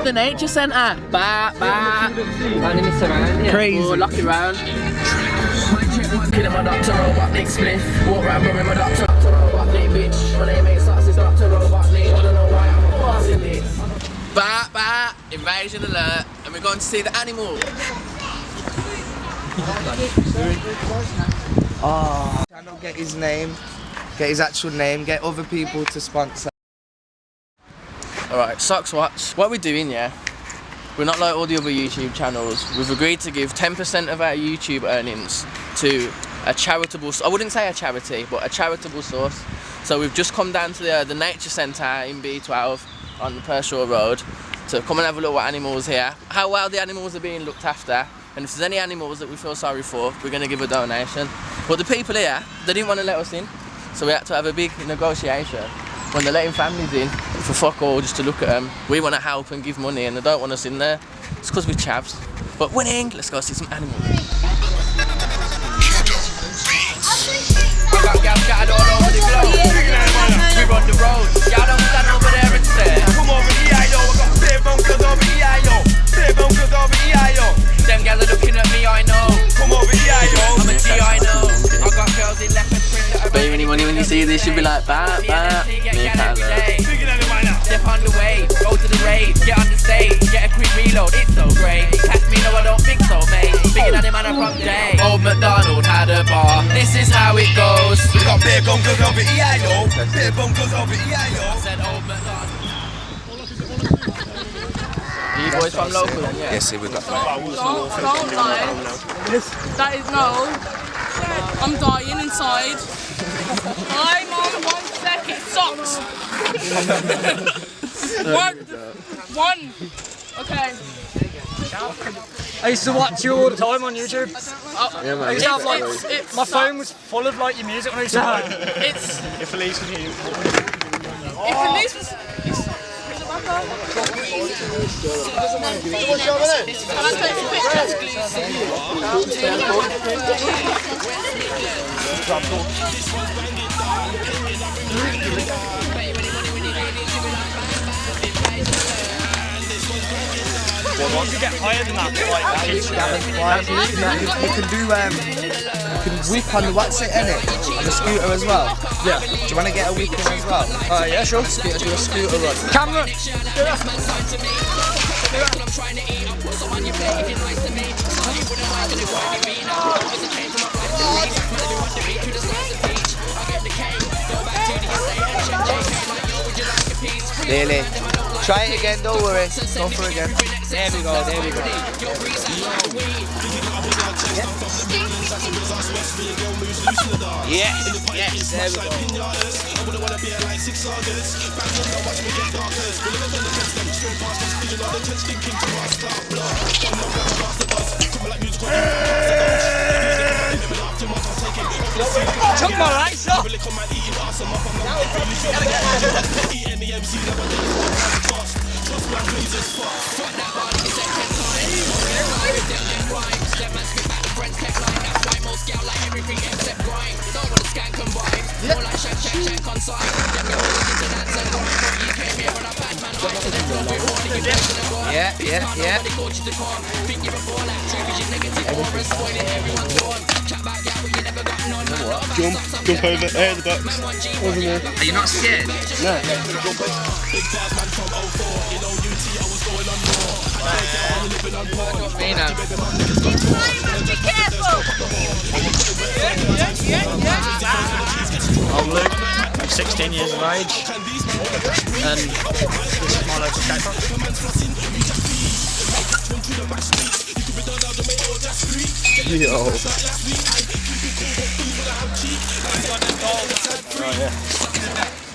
at the nature centre. Bah. Crazy. Oh, lock it round. Killing my Dr. Robotnik spliff. Walk round with my Dr. Robotnik bitch. My name ain't Sox, it's Dr. Robotnik. I don't know why I'm pausing this. Bah. Invasion alert. And we're going to see the animal. Oh. Channel, get his name. Get his actual name. Get other people to sponsor. Alright, SoxWatch. What we're doing, yeah? We're not like all the other YouTube channels. We've agreed to give 10% of our YouTube earnings to a charitable, I wouldn't say a charity, but a charitable source. So we've just come down to the nature centre in B12 on the Pershore Road to come and have a look at animals here, how well the animals are being looked after, and if there's any animals that we feel sorry for, we're going to give a donation. But the people here, they didn't want to let us in, so we had to have a big negotiation. When they're letting families in for fuck all just to look at them, we want to help and give money and they don't want us in there. It's because we're chavs. But winning, let's go see some animals. I got gal scattered all over the globe. We run the road. Y'all don't stand over there and stare. Come over here, yo. I got beer bunkers over here, yo. Beer bunkers over here, yo. Them gals are looking at me, I know. Come over here, yo. I'm a G, I know. I got girls in leopard print that are ready. Money when you see this, you'll be like, bah. Step on the way, go to the rave, get on the stage, get a quick reload, it's so great. Catch me, no I don't think so, mate. Bigger than the man from day. Old MacDonald had a bar, this is how it goes. We got beer bunkers over here, yo. Beer bunkers over here, yo. I said Old MacDonald. You boys from local then, yeah? Yes, we got that. Don't lie. That is no. I'm dying inside. Hi, Mum, 1 sec, it sucks. One. Okay. I used to watch you all the time on YouTube. Yeah, man. I used to have like, my phone was full of like your music when I used to play. If Elise was here. If Elise was... Can I take some pictures, Once you get higher than that, You can do you can whip on the what's it, innit? On the scooter as well. Yeah. Do you want to get a whip in as well? Yeah, sure. Do a scooter run. Camera. Really? Try it again, don't worry. Go for it again. There we go. Yes, there we go. Took my lights off. Yeah. Jump over there, the box. Over there. Are you not scared? No. Me now. Be careful! I'm Luke, I'm 16 years of age, and this is my local skate park. Yo. Oh yeah.